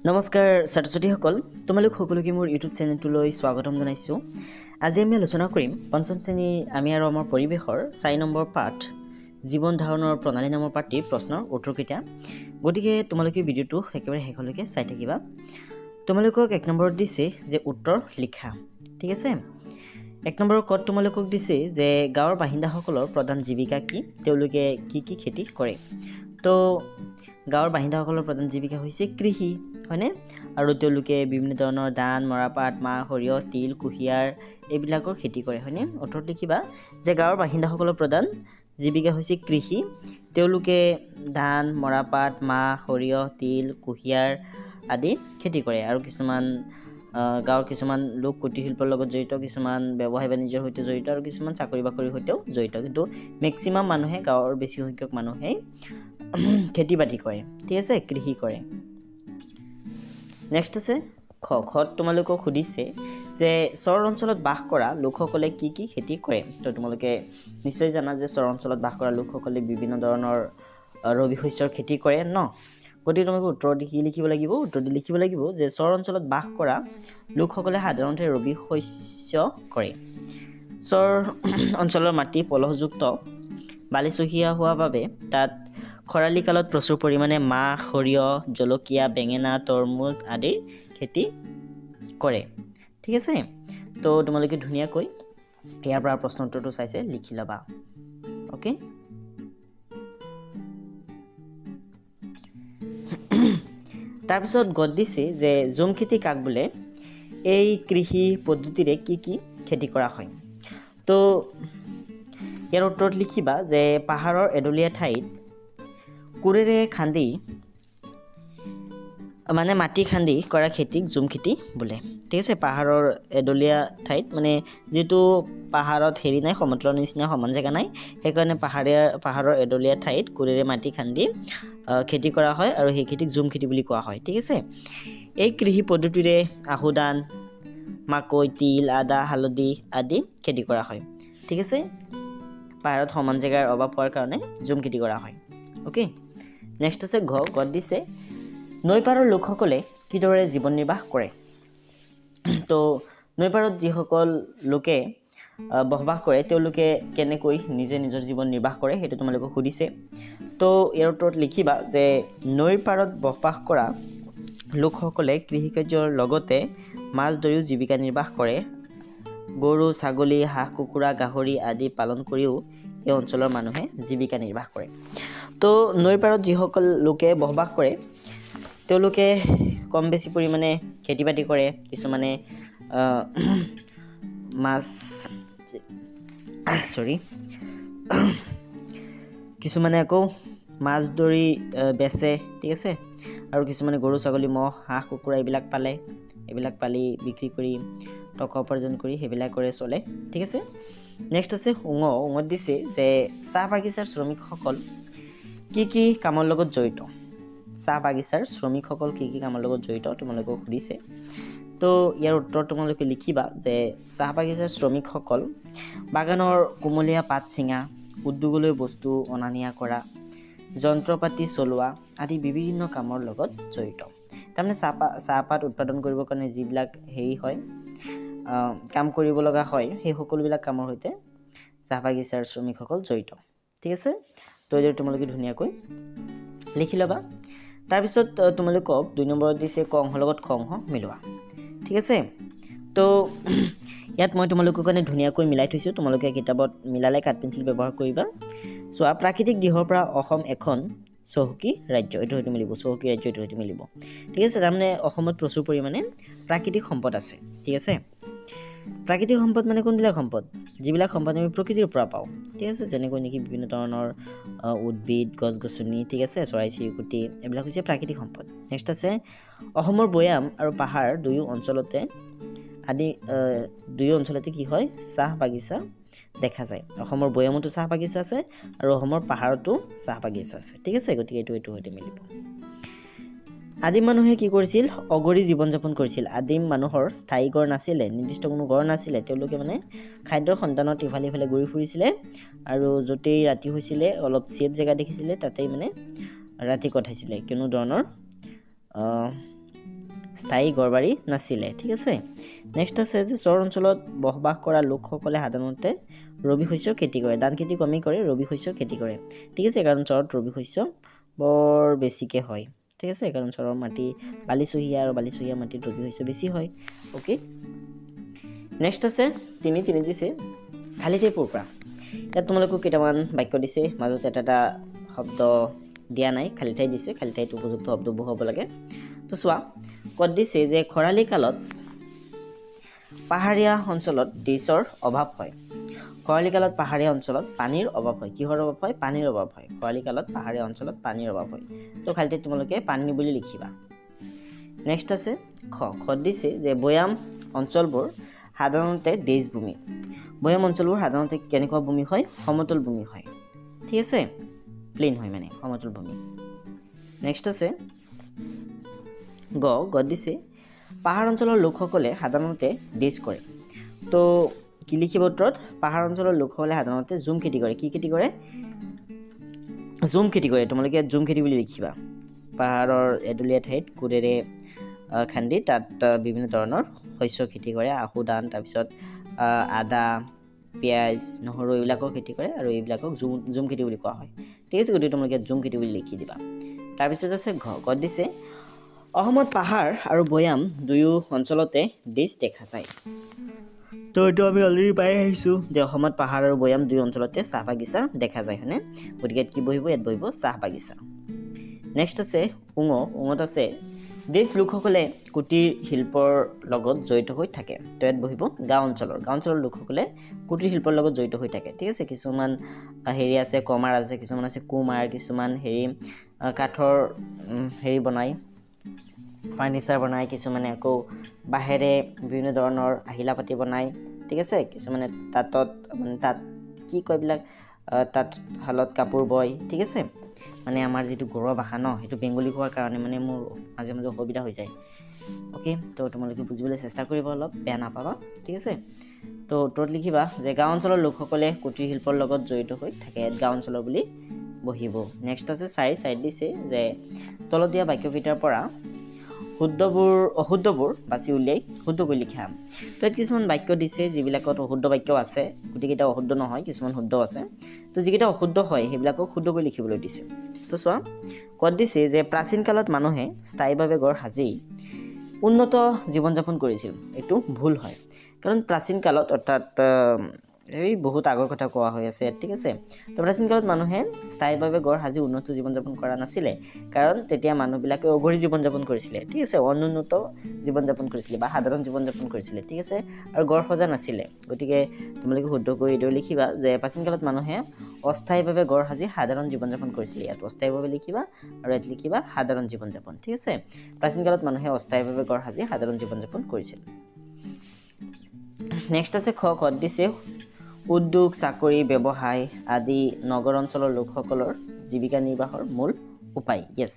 নমস্কাৰ ছাত্ৰ-ছাত্ৰীসকল, তোমালোক সকলোকে মোৰ ইউটিউব চেনেলটোলৈ স্বাগতম জনাইছোঁ। আজি আমি আলোচনা কৰিম পঞ্চম শ্ৰেণীৰ আমি আৰু আমাৰ পৰিৱেশৰ 4 নম্বৰ পাঠ জীৱন ধাৰণৰ প্ৰণালী নামৰ পাঠটিৰ প্ৰশ্নৰ উত্তৰকেইটা। গতিকে তোমালোকে ভিডিঅ'টো একেবাৰে শেষলৈকে চাই থাকিবা। তোমালোকক 1 নম্বৰত দিছে যে উত্তৰ লিখা, ঠিক আছে। 1 নম্বৰ কত তোমালোকক দিছে যে গাঁৱৰ বাসিন্দাসকলৰ প্ৰধান জীৱিকা কি, তেওঁলোকে কি কি খেতি কৰে। তো গাঁৱৰ বাসিন্দাসকলৰ প্ৰধান জীৱিকা হৈছে কৃষি, হয়নে? আৰু তেওঁলোকে বিভিন্ন ধৰণৰ ধান, মৰাপাট, মাহ, সৰিয়হ, তিল, কুঁহিয়াৰ এইবিলাকৰ খেতি কৰে, হয়নে? উত্তৰত লিখিবা যে গাঁৱৰ বাসিন্দাসকলৰ প্ৰধান জীৱিকা হৈছে কৃষি, তেওঁলোকে ধান, মৰাপাট, মাহ, সৰিয়হ, তিল, কুঁহিয়াৰ আদি খেতি কৰে। আৰু কিছুমান গাঁৱৰ কিছুমান লোক কুটিৰ শিল্পৰ লগত জড়িত, কিছুমান ব্যৱসায় বাণিজ্যৰ সৈতে জড়িত আৰু কিছুমান চাকৰি বাকৰিৰ সৈতেও জড়িত, কিন্তু মেক্সিমাম মানুহে গাঁৱৰ বেছি সংখ্যক মানুহে খেতি বাতি কৰে, ঠিক আছে, কৃষি কৰে। নেক্সট আছে খত তোমালোকক সুধিছে যে চৰ অঞ্চলত বাস কৰা লোকসকলে কি কি খেতি কৰে। তো তোমালোকে নিশ্চয় জানা যে চৰ অঞ্চলত বাস কৰা লোকসকলে বিভিন্ন ধৰণৰ ৰবি শস্যৰ খেতি কৰে ন। গতিকে তোমালোকে উত্তৰ দি কি লিখিব লাগিব, উত্তৰ দি লিখিব লাগিব যে চৰ অঞ্চলত বাস কৰা লোকসকলে সাধাৰণতে ৰবি শস্য কৰে। চৰ অঞ্চলৰ মাটি পলসযুক্ত বালিচহীয়া হোৱাৰ বাবে তাত খৰালি কালত প্ৰচুৰ পৰিমাণে মাহ, সৰিয়হ, জলকীয়া, বেঙেনা, তৰমুজ আদিৰ খেতি কৰে, ঠিক আছে। তো তোমালোকে ধুনীয়াকৈ ইয়াৰ পৰা প্ৰশ্ন উত্তৰটো চাইছে লিখি ল'বা, অ'কে। তাৰপিছত গত দিছে যে জুম খেতি কাক বোলে, এই কৃষি পদ্ধতিৰে কি কি খেতি কৰা হয়। তো ইয়াৰ উত্তৰত লিখিবা যে পাহাৰৰ এডলীয়া ঠাইত কোৰেৰে খান্দি মানে মাটি খান্দি কৰা খেতিক জুম খেতি বোলে, ঠিক আছে। পাহাৰৰ এডলীয়া ঠাইত মানে যিটো পাহাৰত হেৰি নাই, সমতলৰ নিচিনা সমান জেগা নাই, সেইকাৰণে পাহাৰৰ এডলীয়া ঠাইত কোৰেৰে মাটি খান্দি খেতি কৰা হয় আৰু সেই খেতিক জুম খেতি বুলি কোৱা হয়, ঠিক আছে। এই কৃষি পদ্ধতিৰে আহু ধান, মাকৈ, তিল, আদা, হালধি আদি খেতি কৰা হয়, ঠিক আছে। পাহাৰত সমান জেগাৰ অভাৱ হোৱাৰ কাৰণে জুম খেতি কৰা হয়, অ'কে। নেক্সট আছে গত দিছে নৈ পাৰৰ লোকসকলে কিদৰে জীৱন নিৰ্বাহ কৰে। তো নৈ পাৰত যিসকল লোকে বসবাস কৰে তেওঁলোকে কেনেকৈ নিজে নিজৰ জীৱন নিৰ্বাহ কৰে সেইটো তোমালোকক সুধিছে। তো ইয়াৰ উত্তৰত লিখিবা যে নৈৰ পাৰত বসবাস কৰা লোকসকলে কৃষিকাৰ্যৰ লগতে মাছ ধৰিও জীৱিকা নিৰ্বাহ কৰে। গৰু, ছাগলী, হাঁহ, কুকুৰা, গাহৰি আদি পালন কৰিও এই অঞ্চলৰ মানুহে জীৱিকা নিৰ্বাহ কৰে। তো নৈৰ পাৰত যিসকল লোকে বসবাস কৰে তেওঁলোকে কম বেছি পৰিমাণে খেতি বাতি কৰে, কিছুমানে কিছুমানে আকৌ মাছ ধৰি বেচে, ঠিক আছে। আৰু কিছুমানে গৰু, ছাগলী, ম'হ, হাঁহ, কুকুৰা এইবিলাক পালি বিক্ৰী কৰি টকা উপাৰ্জন কৰি সেইবিলাক কৰে চলে, ঠিক আছে। নেক্সট আছে উঙত দিছে যে চাহ বাগিচাৰ শ্ৰমিকসকল কি কি কামৰ লগত জড়িত। চাহ বাগিচাৰ শ্ৰমিকসকল কি কি কামৰ লগত জড়িত তোমালোকক সুধিছে। তো ইয়াৰ উত্তৰ তোমালোকে লিখিবা যে চাহ বাগিচাৰ শ্ৰমিকসকল বাগানৰ কুমলীয়া পাত ছিঙা, উদ্যোগলৈ বস্তু অনা নিয়া কৰা, যন্ত্ৰ পাতি চলোৱা আদি বিভিন্ন কামৰ লগত জড়িত। তাৰমানে চাহপাত উৎপাদন কৰিবৰ কাৰণে যিবিলাক হেৰি হয়, কাম কৰিব লগা হয়, সেই সকলোবিলাক কামৰ সৈতে চাহ বাগিচাৰ শ্ৰমিকসকল জড়িত, ঠিক আছে। তো এইদৰে তোমালোকে ধুনীয়াকৈ লিখি ল'বা। তাৰপিছত তোমালোকক 2 নম্বৰত দিছে ক অংশৰ লগত খ অংশ মিলোৱা, ঠিক আছে। তো ইয়াত মই তোমালোকৰ কাৰণে ধুনীয়াকৈ মিলাই থৈছোঁ, তোমালোকে কিতাপত মিলালে কাঠ পেঞ্চিল ব্যৱহাৰ কৰিবা। চোৱা, প্ৰাকৃতিক দিশৰ পৰা অসম এখন চহকী ৰাজ্য, এইটো হয়তো মিলিব, চহকী ৰাজ্য এইটো হয়তো মিলিব, ঠিক আছে। তাৰমানে অসমত প্ৰচুৰ পৰিমাণে প্ৰাকৃতিক সম্পদ আছে, ঠিক আছে। প্ৰাকৃতিক সম্পদ মানে কোনবিলাক সম্পদ, যিবিলাক সম্পদ আমি প্ৰকৃতিৰ পৰা পাওঁ, ঠিক আছে। যেনেকৈ নেকি বিভিন্ন ধৰণৰ উদ্ভিদ, গছ গছনি, ঠিক আছে, চৰাই চিৰিকটি, এইবিলাক হৈছে প্ৰাকৃতিক সম্পদ। নেক্সট আছে অসমৰ ভৈয়াম আৰু পাহাৰ দুয়ো অঞ্চলতে কি হয়, চাহ বাগিচা দেখা যায়। অসমৰ ভৈয়ামতো চাহ বাগিচা আছে আৰু অসমৰ পাহাৰতো চাহ বাগিচা আছে, ঠিক আছে। গতিকে এইটো সৈতে মিলিব। আদিম মানুহে কি কৰিছিল, অগৰী জীৱন যাপন কৰিছিল। আদিম মানুহৰ স্থায়ী গড় নাছিলে, নিৰ্দিষ্ট কোনো গড় নাছিলে, তেওঁলোকে মানে খাদ্যৰ সন্ধানত ইফালে ইফালে ঘূৰি ফুৰিছিলে আৰু য'তেই ৰাতি হৈছিলে অলপ ছেফ জেগা দেখিছিলে তাতেই মানে ৰাতি কটাইছিলে। কোনো ধৰণৰ স্থায়ী ঘৰবাৰী নাছিলে ঠিক আছে নেক্সট আছে যে চৰ অঞ্চলত বসবাস কৰা লোকসকলে সাধাৰণতে ৰবি শস্য খেতি কৰে ধান খেতি কমি কৰে ৰবি শস্য খেতি কৰে ঠিক আছে কাৰণ চৰত ৰবি শস্য বৰ বেছিকে হয় ঠিক আছে কাৰণ চৰৰ মাটি বালিচহীয়া আৰু বালিচহীয়া মাটিত ৰবি শস্য বেছি হয় ওকে নেক্সট আছে তিনি দিছে খালি ঠাইৰ পৰা ইয়াত তোমালোকক কেইটামান বাক্য দিছে মাজত এটা শব্দ দিয়া নাই খালি ঠাই দিছে খালি ঠাইত উপযুক্ত শব্দবোৰ হ'ব লাগে তো চোৱা কত দিছে যে খৰালি কালত পাহাৰীয়া অঞ্চলত ডিছৰ অভাৱ হয় খৰালি কালত পাহাৰীয়া অঞ্চলত পানীৰ অভাৱ হয় কিহৰ অভাৱ হয় পানীৰ অভাৱ হয় খৰালি কালত পাহাৰীয়া অঞ্চলত পানীৰ অভাৱ হয় তো খালি ঠাইত তোমালোকে পানী বুলি লিখিবা নেক্সট আছে খত দিছে যে বয়াম অঞ্চলবোৰ সাধাৰণতে ডেজ ভূমি বয়াম অঞ্চলবোৰ সাধাৰণতে কেনেকুৱা ভূমি হয় সমতল ভূমি হয় ঠিক আছে প্লেন হয় মানে সমতল ভূমি নেক্সট আছে গত দিছে পাহাৰ অঞ্চলৰ লোকসকলে সাধাৰণতে ডেজ কৰে তো কি লিখিব উত্তৰত পাহাৰ অঞ্চলৰ লোকসকলে সাধাৰণতে জুম খেতি কৰে কি খেতি কৰে জুম খেতি কৰে তোমালোকে জুম খেতি বুলি লিখিবা পাহাৰৰ এডলীয়া ঠাইত কোৰেৰে খান্দি তাত বিভিন্ন ধৰণৰ শস্য খেতি কৰে আহু ধান তাৰপিছত আদা পিঁয়াজ নহৰু এইবিলাকৰ খেতি কৰে আৰু এইবিলাকক জুম খেতি বুলি কোৱা হয় ঠিক আছে গতিকে তোমালোকে জুম খেতি বুলি লিখি দিবা তাৰপিছত আছে গত দিছে অসমত পাহাৰ আৰু বয়াম দুয়ো অঞ্চলতে ডেজ দেখা যায় তো এইটো আমি অলৰেডি পাই আহিছোঁ যে অসমত পাহাৰ আৰু বয়াম দুয়ো অঞ্চলতে চাহ বাগিচা দেখা যায় হয়নে গতিকে কি বহিব ইয়াত বহিব চাহ বাগিচা নেক্সট আছে উঙত আছে দেশ লোকসকলে কুটিৰ শিল্পৰ লগত জড়িত হৈ থাকে তো ইয়াত বহিব গাঁও অঞ্চলৰ লোকসকলে কুটিৰ শিল্পৰ লগত জড়িত হৈ থাকে ঠিক আছে কিছুমান হেৰি আছে কমাৰ আছে কিছুমান আছে কুমাৰ কিছুমান হেৰি কাঠৰ হেৰি বনায় ফাৰ্নিচাৰ বনায় কিছুমানে আকৌ বাহেৰে বিভিন্ন ধৰণৰ আহিলা পাতি বনায় ঠিক আছে কিছুমানে তাঁত কি কয় বিলাক তাঁত শালত কাপোৰ বয় ঠিক আছে মানে আমাৰ যেটো গৰুৱা ভাষা ন হেতু বেঙ্গলী হোৱাৰ কাৰণে মানে মোৰ মাজে মাজে অসুবিধা হৈ যায় ওকে তো তোমালোকে বুজিবলৈ চেষ্টা কৰিব অলপ বেয়া নাপাবা ঠিক আছে তো উত্তৰত লিখিবা যে গাঁও অঞ্চলৰ লোকসকলে কুটিৰ শিল্পৰ লগত জড়িত হৈ থাকে গাঁও অঞ্চলৰ বুলি বহিব নেক্সট আছে চাইড দিছে যে তলত দিয়া বাক্যকেইটাৰ পৰা অশুদ্ধবোৰ বাছি উলিয়াই শুদ্ধ কৰি লিখা তো কিছুমান বাক্য দিছে যিবিলাকত অশুদ্ধ বাক্য আছে গোটেইকেইটা অশুদ্ধ নহয় কিছুমান শুদ্ধ আছে তো যিকেইটা অশুদ্ধ হয় সেইবিলাকক শুদ্ধ কৰি লিখিবলৈ দিছে তো চোৱা কত দিছে যে প্ৰাচীন কালত মানুহে স্থায়ীভাৱে ঘৰ সাজি উন্নত জীৱন যাপন কৰিছিল এইটো ভুল হয় কাৰণ প্ৰাচীন কালত অৰ্থাৎ এই বহুত আগৰ কথা কোৱা হৈ আছে ঠিক আছে তো প্ৰাচীন কালত মানুহে স্থায়ীভাৱে ঘৰ সাজি উন্নত জীৱন যাপন কৰা নাছিলে কাৰণ তেতিয়া মানুহবিলাকে অঘৰী জীৱন যাপন কৰিছিলে ঠিক আছে অনুন্নত জীৱন যাপন কৰিছিলে বা সাধাৰণ জীৱন যাপন কৰিছিলে ঠিক আছে আৰু ঘৰ সজা নাছিলে গতিকে তোমালোকে শুদ্ধ কৰি দিও লিখিবা যে প্ৰাচীন কালত মানুহে অস্থায়ীভাৱে ঘৰ সাজি সাধাৰণ জীৱন যাপন কৰিছিলে ইয়াত অস্থায়ীভাৱে লিখিবা আৰু ইয়াত লিখিবা সাধাৰণ জীৱন যাপন ঠিক আছে প্ৰাচীন কালত মানুহে অস্থায়ীভাৱে ঘৰ সাজি সাধাৰণ জীৱন যাপন কৰিছিল নেক্সট আছে কত দিছে উদ্যোগ চাকৰি ব্যৱসায় আদি নগৰ অঞ্চলৰ লোকসকলৰ জীৱিকা নিৰ্বাহৰ মূল উপায় ইয়েস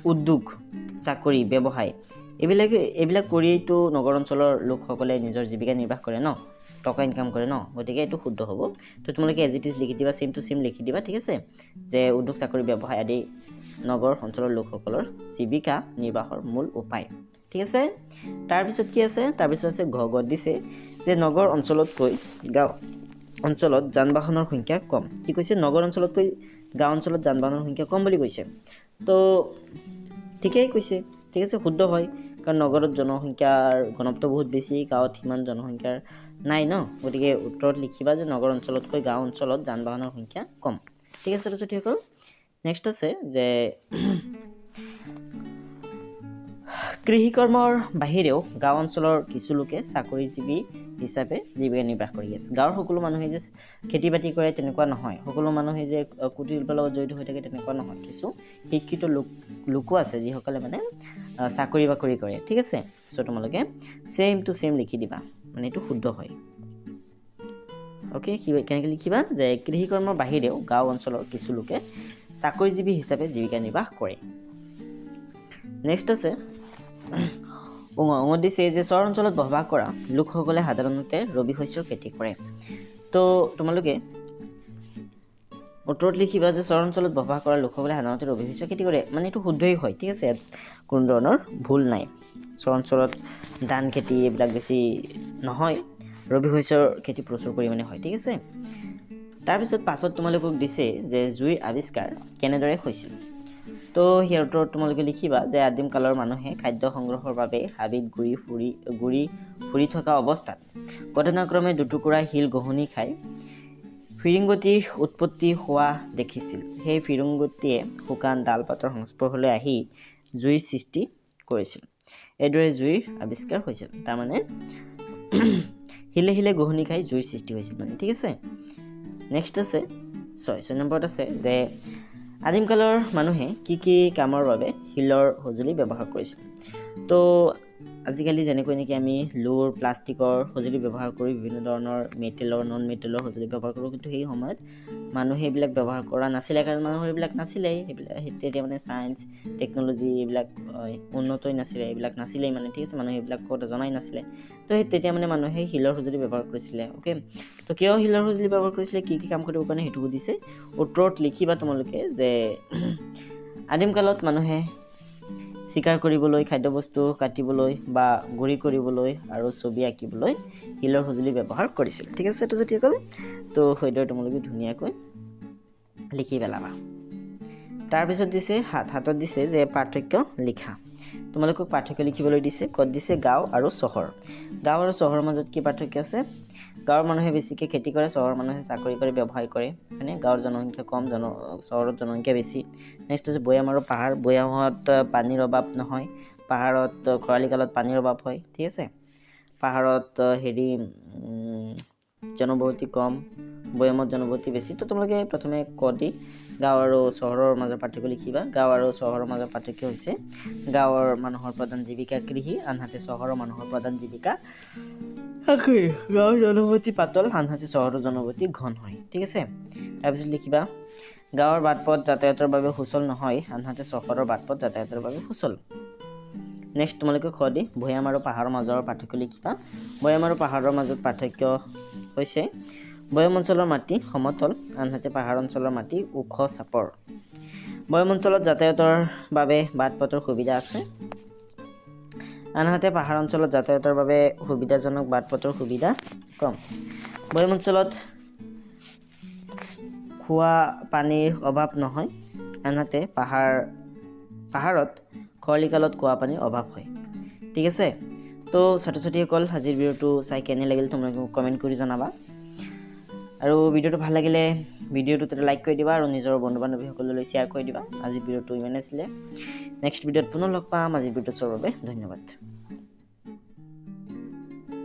উদ্যোগ চাকৰি ব্যৱসায় এইবিলাক কৰিয়েইতো নগৰ অঞ্চলৰ লোকসকলে নিজৰ জীৱিকা নিৰ্বাহ কৰে ন টকা ইনকাম কৰে ন গতিকে এইটো শুদ্ধ হ'ব তো তোমালোকে এজ ইট ইজ লিখি দিবা সেম টু সেম লিখি দিবা ঠিক আছে যে উদ্যোগ চাকৰি ব্যৱসায় আদি নগৰ অঞ্চলৰ লোকসকলৰ জীৱিকা নিৰ্বাহৰ মূল উপায় ঠিক আছে তাৰপিছত কি আছে তাৰপিছত আছে গত দিছে যে নগৰ অঞ্চলতকৈ গাঁও অঞ্চলত যান-বাহনৰ সংখ্যা কম কি কৈছে নগৰ অঞ্চলতকৈ গাঁও অঞ্চলত যান-বাহনৰ সংখ্যা কম বুলি কৈছে তো ঠিকই কৈছে ঠিক আছে শুদ্ধ হয় কাৰণ নগৰত জনসংখ্যাৰ ঘনত্ব বহুত বেছি গাঁৱত সিমান জনসংখ্যাৰ নাই ন গতিকে উত্তৰত লিখিবা যে নগৰ অঞ্চলতকৈ গাঁও অঞ্চলত যান-বাহনৰ সংখ্যা কম ঠিক আছে তো ঠিক হ'ল নেক্সট আছে যে কৃষি কৰ্মৰ বাহিৰেও গাঁও অঞ্চলৰ কিছু লোকে চাকৰিজীৱী হিচাপে জীৱিকা নিৰ্বাহ কৰি আছে গাঁৱৰ সকলো মানুহে যে খেতি বাতি কৰে তেনেকুৱা নহয় সকলো মানুহে যে কুটিৰ শিল্পৰ লগত জড়িত হৈ থাকে তেনেকুৱা নহয় কিছু শিক্ষিত লোকো আছে যিসকলে মানে চাকৰি বাকৰি কৰে ঠিক আছে সো তোমালোকে সেম টু সেম লিখি দিবা মানে এইটো শুদ্ধ হয় ওকে কেনেকৈ লিখিবা যে কৃষি কৰ্মৰ বাহিৰেও গাঁও অঞ্চলৰ কিছু লোকে চাকৰিজীৱী হিচাপে জীৱিকা নিৰ্বাহ কৰে নেক্সট আছে উঙত দিছে যে চৰ অঞ্চলত বসবাস কৰা লোকসকলে সাধাৰণতে ৰবি শস্যৰ খেতি কৰে তো তোমালোকে উত্তৰত লিখিবা যে চৰ অঞ্চলত বসবাস কৰা লোকসকলে সাধাৰণতে ৰবি শস্যৰ খেতি কৰে মানে এইটো শুদ্ধই হয় ঠিক আছে কোনো ধৰণৰ ভুল নাই চৰ অঞ্চলত ধান খেতি এইবিলাক বেছি নহয় ৰবি শস্যৰ খেতি প্ৰচুৰ পৰিমাণে হয় ঠিক আছে তাৰপিছত পাছত তোমালোকক দিছে যে জুইৰ আৱিষ্কাৰ কেনেদৰে হৈছিল তো ইয়াৰ উত্তৰত তোমালোকে লিখিবা যে আদিম কালৰ মানুহে খাদ্য সংগ্ৰহৰ বাবে হাবিত ঘূৰি থকা অৱস্থাত ঘটনাক্ৰমে দুটুকুৰা শিল গহনি খাই ফিৰিংগতিৰ উৎপত্তি হোৱা দেখিছিল সেই ফিৰিংগতিয়ে শুকান ডাল পাতৰ সংস্পৰ্শলৈ আহি জুইৰ সৃষ্টি কৰিছিল এইদৰে জুইৰ আৱিষ্কাৰ হৈছিল তাৰমানে হিলে হিলে গহনি খাই জুইৰ সৃষ্টি হৈছিল মানে ঠিক আছে নেক্সট আছে 6 নম্বৰত আছে যে আদিম কালৰ মানুহে কি কামৰ বাবে শিলৰ সঁজুলি ব্যৱহাৰ কৰিছিল তো আজিকালি যেনেকৈ নেকি আমি লোৰ প্লাষ্টিকৰ সঁজুলি ব্যৱহাৰ কৰি বিভিন্ন ধৰণৰ মেটেলৰ নন মেটেলৰ সঁজুলি ব্যৱহাৰ কৰোঁ কিন্তু সেই সময়ত মানুহে এইবিলাক ব্যৱহাৰ কৰা নাছিলে কাৰণ মানুহৰ এইবিলাক নাছিলেই তেতিয়া মানে চায়েন্স টেকন'লজি এইবিলাক উন্নতই নাছিলে এইবিলাক নাছিলেই মানে ঠিক আছে মানুহে এইবিলাক ক'ত জনাই নাছিলে তো তেতিয়া মানে মানুহে শিলৰ সঁজুলি ব্যৱহাৰ কৰিছিলে অ'কে তো কিয় শিলৰ সঁজুলি ব্যৱহাৰ কৰিছিলে কি কাম কৰিব কাৰণে সেইটো সুধিছে উত্তৰত লিখিবা তোমালোকে যে আদিম কালত মানুহে চিকাৰ কৰিবলৈ খাদ্যবস্তু কাটিবলৈ বা গুৰি কৰিবলৈ আৰু ছবি আঁকিবলৈ শিলৰ সঁজুলি ব্যৱহাৰ কৰিছিল ঠিক আছে তো যেতিয়া ক'ল তো সেইদৰে তোমালোকে ধুনীয়াকৈ লিখি পেলাবা তাৰপিছত দিছে হাতত দিছে যে পাৰ্থক্য লিখা তোমালোকক পাৰ্থক্য লিখিবলৈ দিছে ক'ত দিছে গাঁও আৰু চহৰ চহৰৰ মাজত কি পাৰ্থক্য আছে গাঁৱৰ মানুহে বেছিকৈ খেতি কৰে চহৰৰ মানুহে চাকৰি কৰি ব্যৱসায় কৰে হয়নে গাঁৱৰ জনসংখ্যা কম চহৰত জনসংখ্যা বেছি নেক্সট আছে ভৈয়াম আৰু পাহাৰ ভৈয়ামত পানীৰ অভাৱ নহয় পাহাৰত খৰালি কালত পানীৰ অভাৱ হয় ঠিক আছে পাহাৰত জনবসতি কম ভৈয়ামত জনবসতি বেছি তো তোমালোকে প্ৰথমে কদি গাঁও আৰু চহৰৰ মাজৰ পাৰ্থক্য লিখিবা গাঁও আৰু চহৰৰ মাজৰ পাৰ্থক্য হৈছে গাঁৱৰ মানুহৰ প্ৰধান জীৱিকা কৃষি আনহাতে চহৰৰ মানুহৰ প্ৰধান জীৱিকা গাঁৱৰ জনবসতি পাতল আনহাতে চহৰৰ জনবসতি ঘন হয় ঠিক আছে তাৰপিছত লিখিবা গাঁৱৰ বাটপথ যাতায়াতৰ বাবে সুচল নহয় আনহাতে চহৰৰ বাটপথ যাতায়াতৰ বাবে সুচল নেক্সট তোমালোকে খদি ভৈয়াম আৰু পাহাৰৰ মাজৰ পাৰ্থক্য লিখিবা ভৈয়াম আৰু পাহাৰৰ মাজত পাৰ্থক্য হৈছে ভৈয়াম অঞ্চলৰ মাটি সমতল আনহাতে পাহাৰ অঞ্চলৰ মাটি ওখ চাপৰ ভৈয়াম অঞ্চলত যাতায়াতৰ বাবে বাটপথৰ সুবিধা আছে আনহাতে পাহাৰ অঞ্চলত যাতায়াতৰ বাবে সুবিধাজনক বাটপথৰ সুবিধা কম ভৈয়াম অঞ্চলত খোৱা পানীৰ অভাৱ নহয় আনহাতে পাহাৰত খৰালি কালত খোৱা পানীৰ অভাৱ হয় ঠিক আছে তো ছাত্ৰ ছাত্ৰীসকল আজিৰ ভিডিঅ'টো চাই কেনে লাগিল তোমালোকে কমেণ্ট কৰি জনাবা আৰু ভিডিঅ'টো ভাল লাগিলে ভিডিঅ'টো লাইক কৰি দিবা আৰু নিজৰ বন্ধু বান্ধৱীসকললৈ শ্বেয়াৰ কৰি দিবা আজিৰ ভিডিঅ'টো ইমানেই আছিলে নেক্সট ভিডিঅ'ত পুনৰ লগ পাম আজিৰ ভিডিঅ'টো চোৱাৰ বাবে ধন্যবাদ